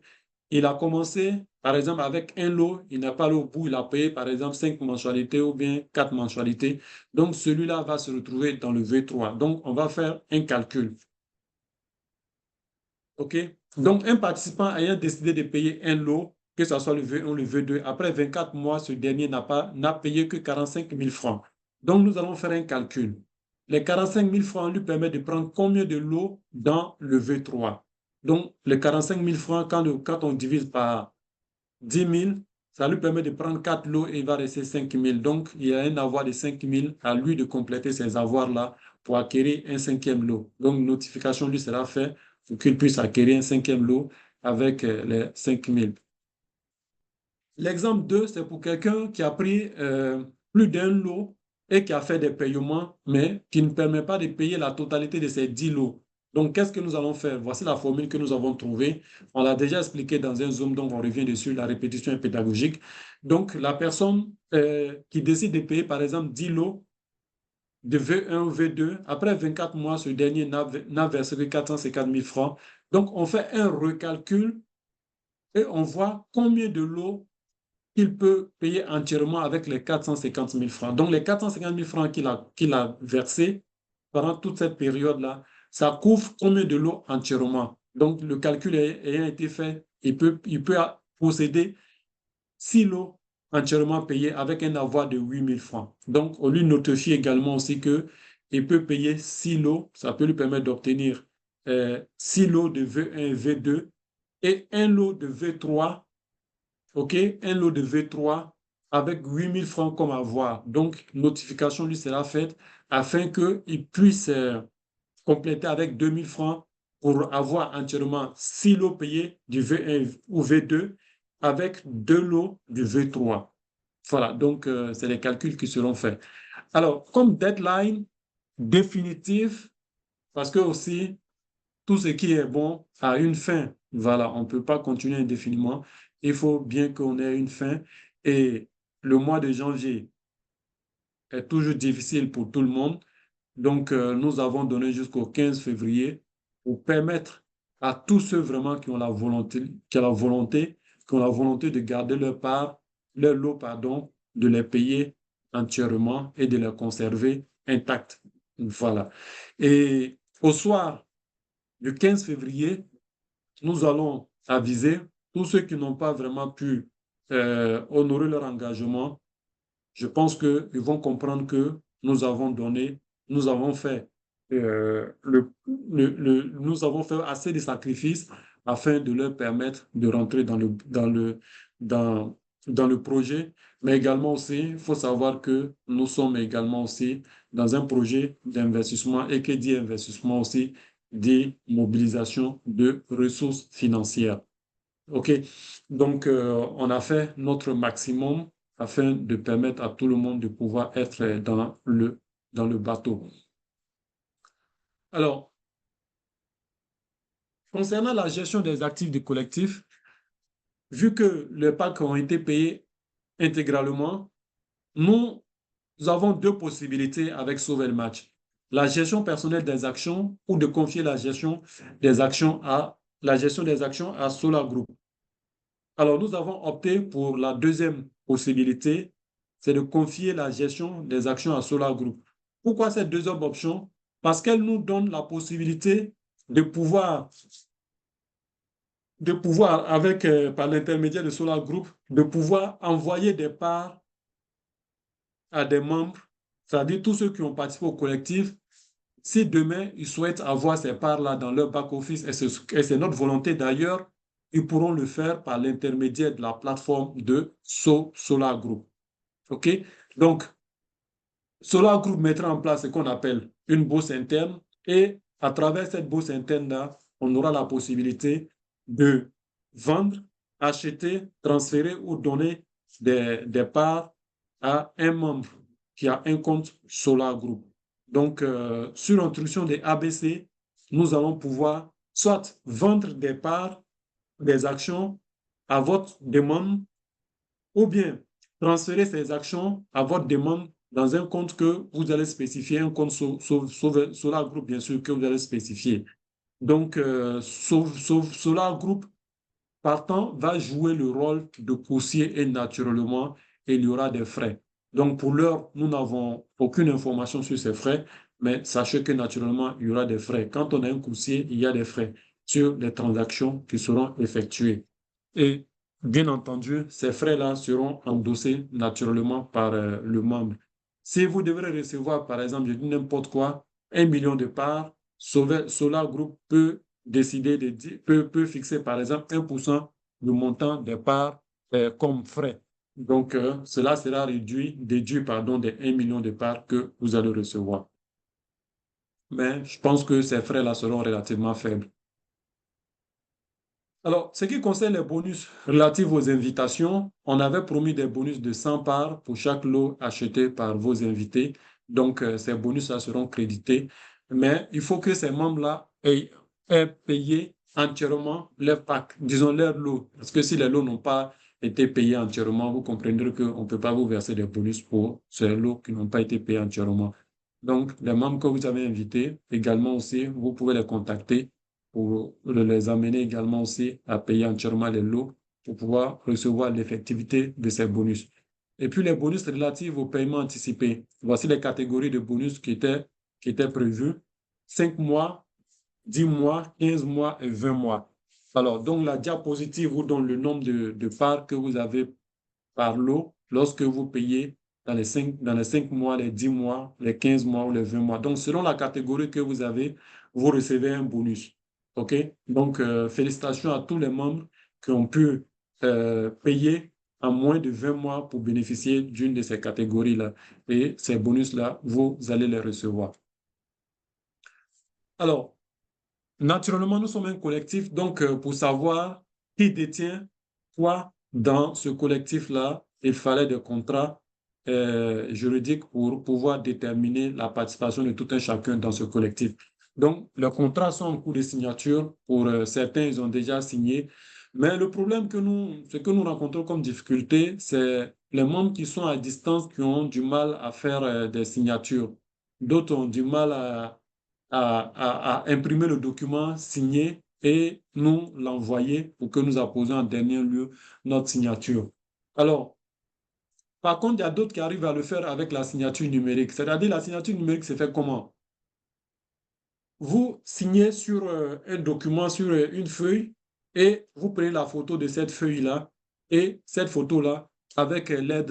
il a commencé, par exemple, avec un lot, il n'a pas allé au bout, il a payé, par exemple, 5 mensualités ou bien 4 mensualités. Donc, celui-là va se retrouver dans le V3. Donc, on va faire un calcul. OK? Donc, un participant ayant décidé de payer un lot, que ce soit le V1 ou le V2, après 24 mois, ce dernier n'a payé que 45 000 francs. Donc, nous allons faire un calcul. Les 45 000 francs lui permettent de prendre combien de lots dans le V3? Donc, les 45 000 francs, quand on divise par 10 000, ça lui permet de prendre 4 lots et il va rester 5 000. Donc, il y a un avoir de 5 000 à lui de compléter ces avoirs-là pour acquérir un 5e lot. Donc, une notification lui sera faite pour qu'il puisse acquérir un 5e lot avec les 5 000. L'exemple 2, c'est pour quelqu'un qui a pris plus d'un lot et qui a fait des paiements, mais qui ne permet pas de payer la totalité de ces 10 lots. Donc, qu'est-ce que nous allons faire? Voici la formule que nous avons trouvée. On l'a déjà expliqué dans un Zoom, donc on revient dessus. La répétition est pédagogique. Donc, la personne qui décide de payer, par exemple, 10 lots de V1 ou V2, après 24 mois, ce dernier n'a versé que 450 000 francs. Donc, on fait un recalcul et on voit combien de lots il peut payer entièrement avec les 450 000 francs. Donc, les 450 000 francs qu'il a versés pendant toute cette période-là, ça couvre combien de lots entièrement? Donc, le calcul ayant été fait, il peut posséder 6 lots entièrement payés avec un avoir de 8 000 francs. Donc, on lui notifie également aussi qu'il peut payer 6 lots, ça peut lui permettre d'obtenir 6 lots de V1 et V2 et un lot de V3, OK, un lot de V3 avec 8 000 francs comme avoir. Donc, notification lui sera faite afin qu'il puisse compléter avec 2 000 francs pour avoir entièrement 6 lots payés du V1 ou V2 avec 2 lots du V3. Voilà, donc c'est les calculs qui seront faits. Alors, comme deadline définitive, parce que aussi, tout ce qui est bon a une fin. Voilà, on ne peut pas continuer indéfiniment. Il faut bien qu'on ait une fin. Et le mois de janvier est toujours difficile pour tout le monde. Donc, nous avons donné jusqu'au 15 février pour permettre à tous ceux vraiment qui ont la volonté, qui ont la volonté de garder leur part, leur lot, pardon, de les payer entièrement et de les conserver intacts. Voilà. Et au soir du 15 février, nous allons aviser tous ceux qui n'ont pas vraiment pu honorer leur engagement. Je pense qu'ils vont comprendre que nous avons donné, nous avons fait, nous avons fait assez de sacrifices afin de leur permettre de rentrer dans le projet. Mais également aussi, il faut savoir que nous sommes également aussi dans un projet d'investissement et qui dit investissement aussi dit mobilisation de ressources financières. OK. Donc, on a fait notre maximum afin de permettre à tout le monde de pouvoir être dans le bateau. Alors, concernant la gestion des actifs du collectif, vu que les packs ont été payés intégralement, nous avons deux possibilités avec Sauver le match. La gestion personnelle des actions ou de confier la gestion des actions à Solar Group. Alors, nous avons opté pour la deuxième possibilité, c'est de confier la gestion des actions à Solar Group. Pourquoi cette deuxième option? Parce qu'elle nous donne la possibilité de pouvoir avec, par l'intermédiaire de Solar Group, de pouvoir envoyer des parts à des membres, c'est-à-dire tous ceux qui ont participé au collectif. Si demain, ils souhaitent avoir ces parts-là dans leur back-office, et c'est notre volonté d'ailleurs, ils pourront le faire par l'intermédiaire de la plateforme de Solar Group. OK? Donc, Solar Group mettra en place ce qu'on appelle une bourse interne et à travers cette bourse interne-là, on aura la possibilité de vendre, acheter, transférer ou donner des parts à un membre qui a un compte Solar Group. Donc, sur instruction des ABC, nous allons pouvoir soit vendre des parts, des actions à votre demande, ou bien transférer ces actions à votre demande dans un compte que vous allez spécifier, un compte Solar Group, bien sûr, que vous allez spécifier. Donc, Solar Group, partant, va jouer le rôle de courtier et naturellement, il y aura des frais. Donc, pour l'heure, nous n'avons aucune information sur ces frais, mais sachez que naturellement, il y aura des frais. Quand on a un courtier, il y a des frais sur les transactions qui seront effectuées. Et bien entendu, ces frais-là seront endossés naturellement par le membre. Si vous devrez recevoir, par exemple, je dis n'importe quoi, 1 million de parts, Solar Group peut décider peut fixer, par exemple, 1% du montant des parts comme frais. Donc, cela sera déduit pardon, des 1 million de parts que vous allez recevoir. Mais je pense que ces frais-là seront relativement faibles. Alors, ce qui concerne les bonus relatifs aux invitations, on avait promis des bonus de 100 parts pour chaque lot acheté par vos invités. Donc, ces bonus-là seront crédités. Mais il faut que ces membres-là aient payé entièrement leur pack, disons leur lot. Parce que si les lots n'ont pas été payés entièrement, vous comprendrez qu'on ne peut pas vous verser des bonus pour ces lots qui n'ont pas été payés entièrement. Donc, les membres que vous avez invités, également aussi, vous pouvez les contacter pour les amener également aussi à payer entièrement les lots pour pouvoir recevoir l'effectivité de ces bonus. Et puis les bonus relatifs au paiement anticipé. Voici les catégories de bonus qui étaient prévues. 5 mois 10 mois, 15 mois et 20 mois. Alors, donc la diapositive vous donne le nombre de parts que vous avez par lot lorsque vous payez dans les 5 mois, les 10 mois, les 15 mois ou les 20 mois. Donc, selon la catégorie que vous avez, vous recevez un bonus. OK? Donc, félicitations à tous les membres qui ont pu payer en moins de 20 mois pour bénéficier d'une de ces catégories-là. Et ces bonus-là, vous allez les recevoir. Alors, naturellement, nous sommes un collectif, donc pour savoir qui détient quoi dans ce collectif-là, il fallait des contrats juridiques pour pouvoir déterminer la participation de tout un chacun dans ce collectif. Donc, les contrats sont en cours de signature. Pour certains, ils ont déjà signé. Mais le problème ce que nous rencontrons comme difficulté, c'est les membres qui sont à distance qui ont du mal à faire des signatures. D'autres ont du mal à imprimer le document signé et nous l'envoyer pour que nous apposions en dernier lieu notre signature. Alors, par contre, il y a d'autres qui arrivent à le faire avec la signature numérique. C'est-à-dire, la signature numérique se fait comment? Vous signez sur un document, sur une feuille, et vous prenez la photo de cette feuille-là, et cette photo-là, avec l'aide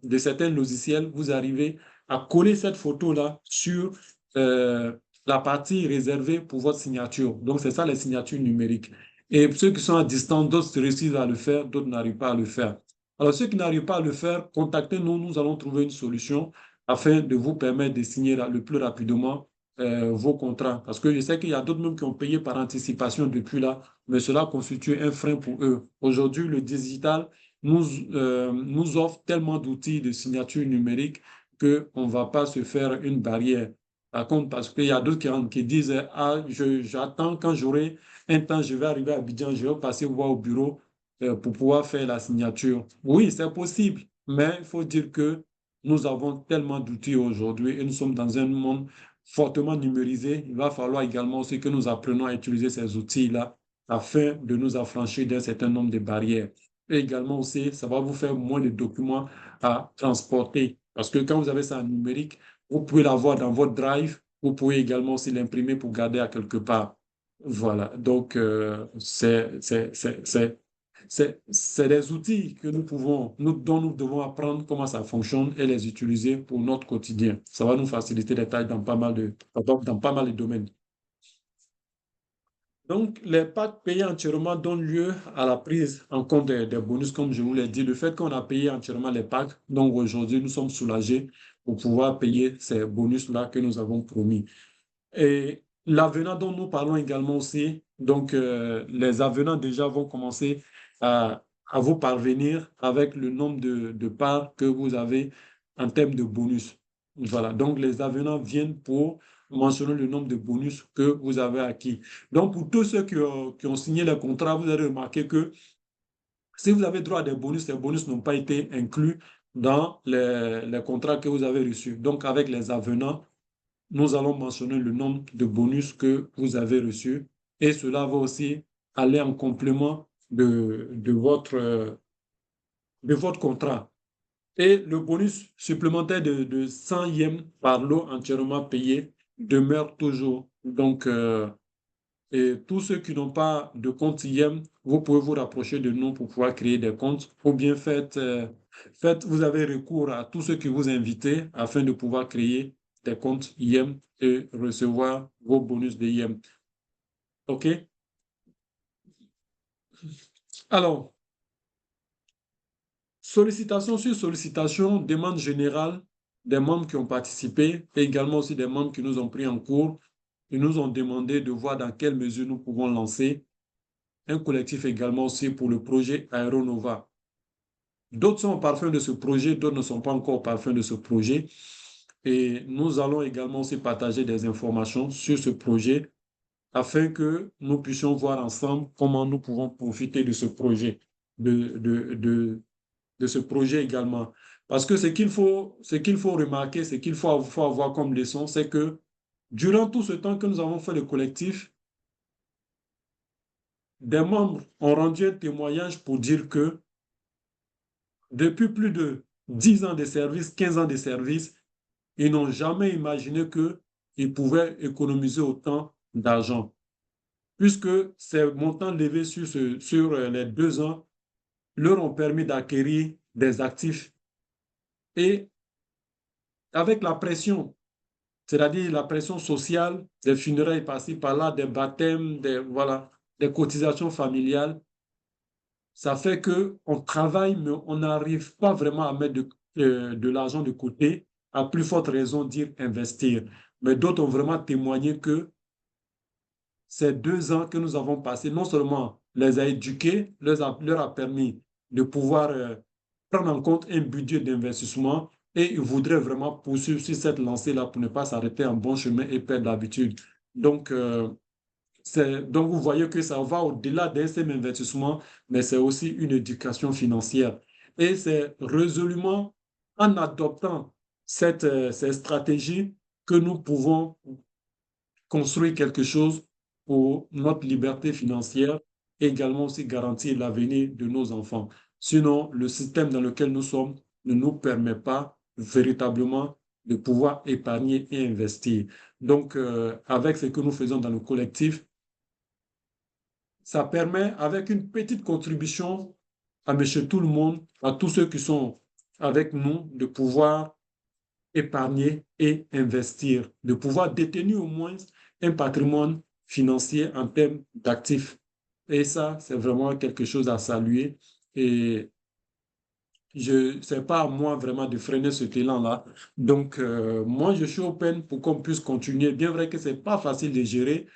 de certains logiciels, vous arrivez à coller cette photo-là sur la partie réservée pour votre signature. Donc, c'est ça les signatures numériques. Et ceux qui sont à distance, d'autres réussissent à le faire, d'autres n'arrivent pas à le faire. Alors, ceux qui n'arrivent pas à le faire, contactez-nous, nous allons trouver une solution afin de vous permettre de signer le plus rapidement vos contrats. Parce que je sais qu'il y a d'autres même qui ont payé par anticipation depuis là, mais cela constitue un frein pour eux. Aujourd'hui, le digital nous offre tellement d'outils de signature numérique qu'on ne va pas se faire une barrière. Par contre, parce qu'il y a d'autres qui disent, ah, j'attends quand j'aurai un temps, je vais arriver à Abidjan, je vais passer voir au bureau pour pouvoir faire la signature. Oui, c'est possible, mais il faut dire que nous avons tellement d'outils aujourd'hui et nous sommes dans un monde fortement numérisé. Il va falloir également aussi que nous apprenions à utiliser ces outils-là afin de nous affranchir d'un certain nombre de barrières. Et également aussi, ça va vous faire moins de documents à transporter. Parce que quand vous avez ça en numérique, vous pouvez l'avoir dans votre drive. Vous pouvez également aussi l'imprimer pour garder à quelque part. Voilà. Donc, c'est des outils que dont nous devons apprendre comment ça fonctionne et les utiliser pour notre quotidien. Ça va nous faciliter les tâches dans pas mal de domaines. Donc, les packs payés entièrement donnent lieu à la prise en compte des bonus, comme je vous l'ai dit. Le fait qu'on a payé entièrement les packs, donc aujourd'hui, nous sommes soulagés pour pouvoir payer ces bonus-là que nous avons promis. Et l'avenant dont nous parlons également aussi, donc les avenants déjà vont commencer à vous parvenir avec le nombre de parts que vous avez en termes de bonus. Voilà, donc les avenants viennent pour mentionner le nombre de bonus que vous avez acquis. Donc pour tous ceux qui ont signé le contrat, vous allez remarquer que si vous avez droit à des bonus, ces bonus n'ont pas été inclus dans les contrats que vous avez reçus. Donc avec les avenants, nous allons mentionner le nombre de bonus que vous avez reçus et cela va aussi aller en complément de votre contrat. Et le bonus supplémentaire de 100 yens par lot entièrement payé demeure toujours. Donc, et tous ceux qui n'ont pas de compte IEM, vous pouvez vous rapprocher de nous pour pouvoir créer des comptes ou bien vous avez recours à tous ceux qui vous invitent afin de pouvoir créer des comptes IEM et recevoir vos bonus de IEM. OK? Alors, sollicitation sur sollicitation, demande générale des membres qui ont participé et également aussi des membres qui nous ont pris en cours. Ils nous ont demandé de voir dans quelle mesure nous pouvons lancer un collectif également aussi pour le projet Aeronova. D'autres sont au parfum de ce projet, d'autres ne sont pas encore au parfum de ce projet. Et nous allons également aussi partager des informations sur ce projet afin que nous puissions voir ensemble comment nous pouvons profiter de ce projet, de ce projet également. Parce que ce qu'il faut remarquer, ce qu'il faut avoir comme leçon, c'est que durant tout ce temps que nous avons fait le collectif, des membres ont rendu un témoignage pour dire que depuis plus de 10 ans de service, 15 ans de service, ils n'ont jamais imaginé qu'ils pouvaient économiser autant d'argent. puisque ces montants levés sur les 2 ans leur ont permis d'acquérir des actifs. Et avec la pression, c'est-à-dire la pression sociale, des funérailles par-ci, par-là, des baptêmes, voilà, des cotisations familiales, ça fait qu'on travaille, mais on n'arrive pas vraiment à mettre de l'argent de côté, à plus forte raison dire investir. Mais d'autres ont vraiment témoigné que ces 2 ans que nous avons passés, non seulement les a éduqués, leur a permis de pouvoir prendre en compte un budget d'investissement et ils voudraient vraiment poursuivre sur cette lancée-là pour ne pas s'arrêter en bon chemin et perdre l'habitude. Donc, donc, vous voyez que ça va au-delà d'un simple investissement, mais c'est aussi une éducation financière. Et c'est résolument en adoptant ces stratégies que nous pouvons construire quelque chose pour notre liberté financière et également aussi garantir l'avenir de nos enfants. Sinon, le système dans lequel nous sommes ne nous permet pas véritablement de pouvoir épargner et investir. Donc, avec ce que nous faisons dans le collectif, ça permet, avec une petite contribution à monsieur tout le monde, à tous ceux qui sont avec nous, de pouvoir épargner et investir, de pouvoir détenir au moins un patrimoine financier en termes d'actifs. Et ça, c'est vraiment quelque chose à saluer. Et ce n'est pas à moi vraiment de freiner ce élan-là. Donc, moi, je suis open pour qu'on puisse continuer. Bien vrai que ce n'est pas facile de gérer.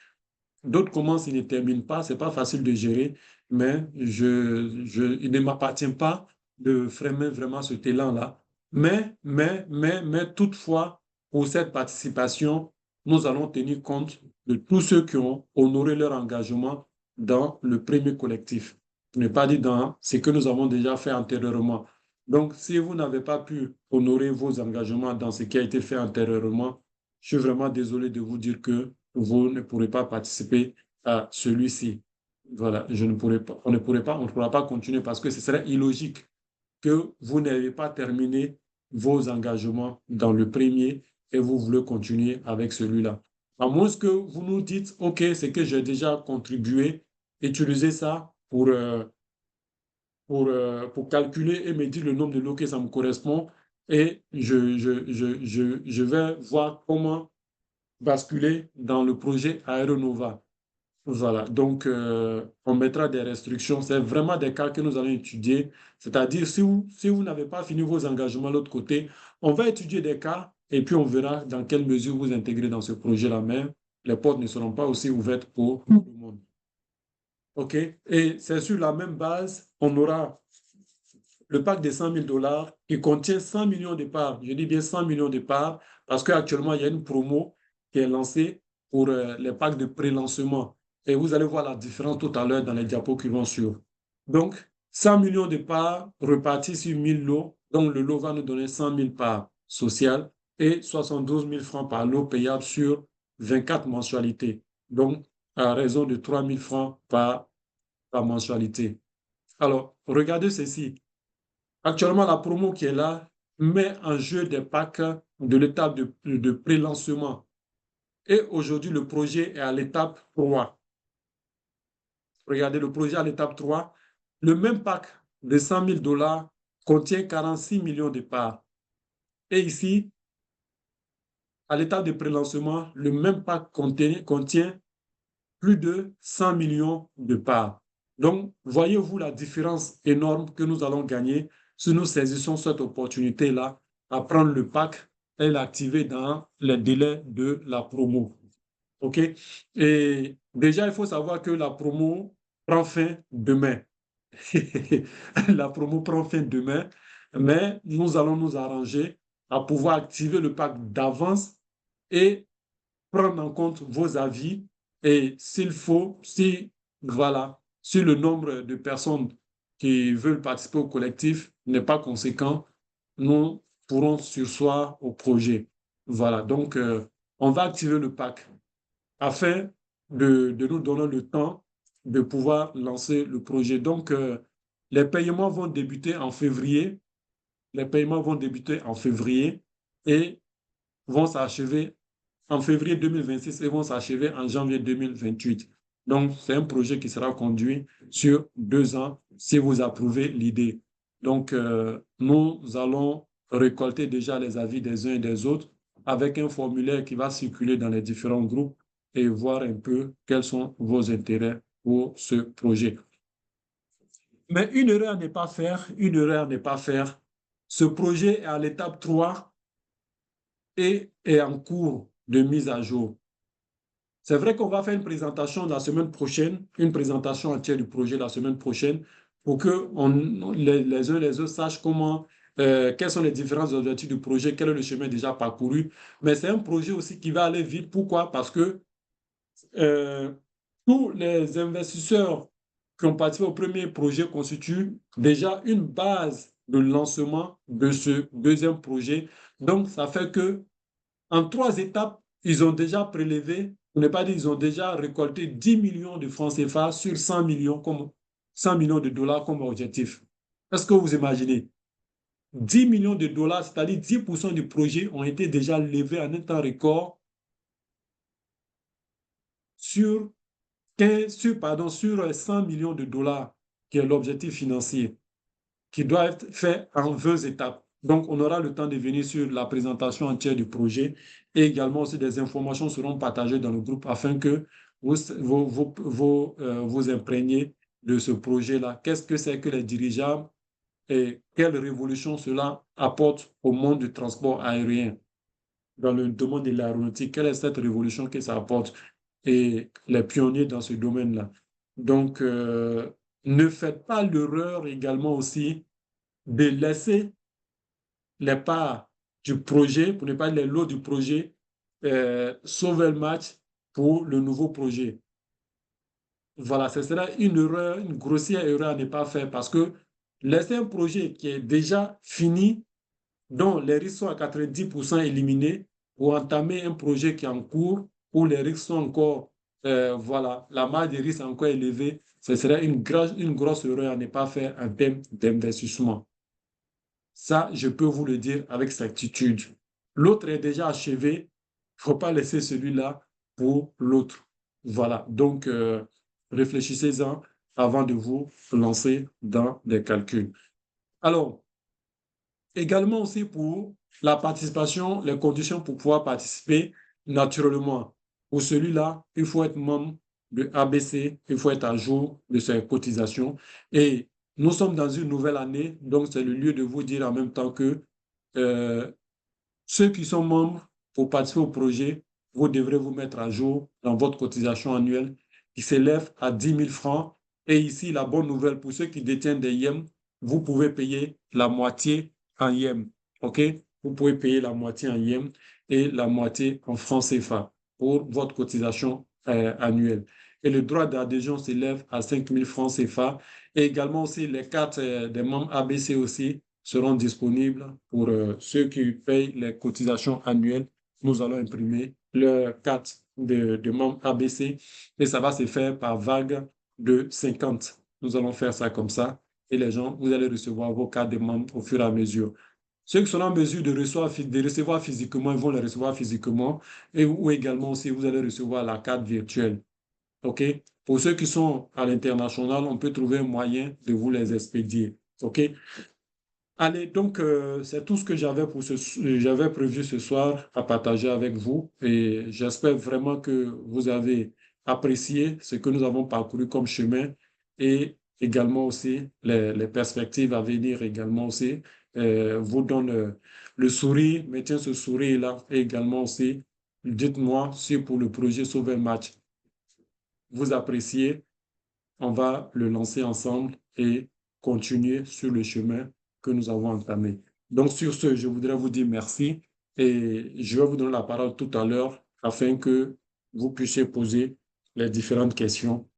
D'autres commencent, ils ne terminent pas. Ce n'est pas facile de gérer. Mais il ne m'appartient pas de freiner vraiment cet élan-là. Mais, toutefois, pour cette participation, nous allons tenir compte de tous ceux qui ont honoré leur engagement dans le premier collectif. Je n'ai pas dit dans ce que nous avons déjà fait antérieurement. Donc, si vous n'avez pas pu honorer vos engagements dans ce qui a été fait antérieurement, je suis vraiment désolé de vous dire que vous ne pourrez pas participer à celui-ci. Voilà, je ne pourrai pas, on ne pourra pas continuer parce que ce serait illogique que vous n'ayez pas terminé vos engagements dans le premier et vous voulez continuer avec celui-là. À moins que vous nous dites, OK, c'est que j'ai déjà contribué, utilisez ça pour calculer et me dire le nombre de lots que ça me correspond et je vais voir comment basculer dans le projet Aeronova. Voilà, donc on mettra des restrictions. C'est vraiment des cas que nous allons étudier. C'est-à-dire, si vous n'avez pas fini vos engagements de l'autre côté, on va étudier des cas et puis on verra dans quelle mesure vous intégrez dans ce projet-là. Mais les portes ne seront pas aussi ouvertes pour tout le monde. OK? Et c'est sur la même base, on aura le pack de 100 000 dollars qui contient 100 millions de parts. Je dis bien 100 millions de parts parce qu'actuellement, il y a une promo qui est lancée pour les packs de pré-lancement. Et vous allez voir la différence tout à l'heure dans les diapos qui vont suivre. Donc, 100 millions de parts repartis sur 1000 lots. Donc, le lot va nous donner 100 000 parts sociales et 72 000 francs par lot payable sur 24 mensualités. Donc, à raison de 3 000 francs par mensualité. Alors, regardez ceci. Actuellement, la promo qui est là met en jeu des packs de l'étape de pré-lancement. Et aujourd'hui, le projet est à l'étape 3. Regardez, le projet à l'étape 3. Le même pack de 100 000 dollars contient 46 millions de parts. Et ici, à l'étape de pré-lancement, le même pack contient plus de 100 millions de parts. Donc, voyez-vous la différence énorme que nous allons gagner si nous saisissons cette opportunité-là à prendre le pack et l'activer dans les délais de la promo. OK? Et déjà, il faut savoir que la promo prend fin demain. La promo prend fin demain, mais nous allons nous arranger à pouvoir activer le pack d'avance et prendre en compte vos avis et s'il faut, voilà, si le nombre de personnes qui veulent participer au collectif n'est pas conséquent, nous pourrons surseoir au projet. Voilà, donc on va activer le pack afin de nous donner le temps de pouvoir lancer le projet. Donc, les paiements vont débuter en février. Les paiements vont débuter en février et vont s'achever en février 2026 et vont s'achever en janvier 2028. Donc, c'est un projet qui sera conduit sur 2 ans si vous approuvez l'idée. Donc, nous allons récolter déjà les avis des uns et des autres avec un formulaire qui va circuler dans les différents groupes et voir un peu quels sont vos intérêts pour ce projet. Mais une erreur n'est pas faire, une erreur n'est pas faire. Ce projet est à l'étape 3 et est en cours de mise à jour. C'est vrai qu'on va faire une présentation la semaine prochaine, une présentation entière du projet la semaine prochaine, pour que les uns et les autres sachent quels sont les différents objectifs du projet, quel est le chemin déjà parcouru. Mais c'est un projet aussi qui va aller vite. Pourquoi? Parce que euh, tous les investisseurs qui ont participé au premier projet constituent déjà une base de lancement de ce deuxième projet. Donc, ça fait que en 3 étapes, ils ont déjà prélevé, pour ne pas dire, ils ont déjà récolté 10 millions de francs CFA sur 100 millions de dollars comme objectif. Est-ce que vous imaginez? 10 millions de dollars, c'est-à-dire 10% du projet ont été déjà levés en un temps record sur, sur 100 millions de dollars, qui est l'objectif financier, qui doit être fait en 20 étapes. Donc, on aura le temps de venir sur la présentation entière du projet et également aussi des informations seront partagées dans le groupe afin que vous imprégniez de ce projet-là. Qu'est-ce que c'est que les dirigeables et quelle révolution cela apporte au monde du transport aérien dans le domaine de l'aéronautique? Quelle est cette révolution que ça apporte et les pionniers dans ce domaine-là? Donc, ne faites pas l'erreur également aussi de laisser les parts du projet, pour ne pas dire les lots du projet, sauver le match pour le nouveau projet. Voilà, ce sera une erreur, une grossière erreur à ne pas faire parce que laisser un projet qui est déjà fini, dont les risques sont à 90% éliminés, pour entamer un projet qui est en cours, où les risques sont encore, voilà, la marge de risque est encore élevée, ce serait une grosse erreur à ne pas faire en termes d'investissement. Ça, je peux vous le dire avec certitude. L'autre est déjà achevé, il ne faut pas laisser celui-là pour l'autre. Voilà, donc réfléchissez-en avant de vous lancer dans des calculs. Alors, également aussi pour la participation, les conditions pour pouvoir participer naturellement. Pour celui-là, il faut être membre de ABC, il faut être à jour de ses cotisations. Et nous sommes dans une nouvelle année, donc c'est le lieu de vous dire en même temps que euh, ceux qui sont membres pour participer au projet, vous devrez vous mettre à jour dans votre cotisation annuelle qui s'élève à 10 000 francs. Et ici, la bonne nouvelle, pour ceux qui détiennent des IEM, vous pouvez payer la moitié en IEM. OK? Vous pouvez payer la moitié en IEM et la moitié en francs CFA pour votre cotisation annuelle. Et le droit d'adhésion s'élève à 5 000 francs CFA. Et également aussi les cartes des membres ABC aussi seront disponibles pour ceux qui payent les cotisations annuelles. Nous allons imprimer leur carte de membre ABC et ça va se faire par vague de 50. Nous allons faire ça comme ça et les gens, vous allez recevoir vos cartes de membres au fur et à mesure. Ceux qui sont en mesure de recevoir physiquement, ils vont les recevoir physiquement et ou également aussi, vous allez recevoir la carte virtuelle. OK? Pour ceux qui sont à l'international, on peut trouver un moyen de vous les expédier. OK? Allez, donc c'est tout ce que j'avais prévu ce soir à partager avec vous et j'espère vraiment que vous avez apprécié ce que nous avons parcouru comme chemin et également aussi les perspectives à venir également aussi vous donnent le sourire, mettez ce sourire-là et également aussi dites-moi si pour le projet Sauver Match vous appréciez, on va le lancer ensemble et continuer sur le chemin que nous avons entamé. Donc, sur ce, je voudrais vous dire merci et je vais vous donner la parole tout à l'heure afin que vous puissiez poser les différentes questions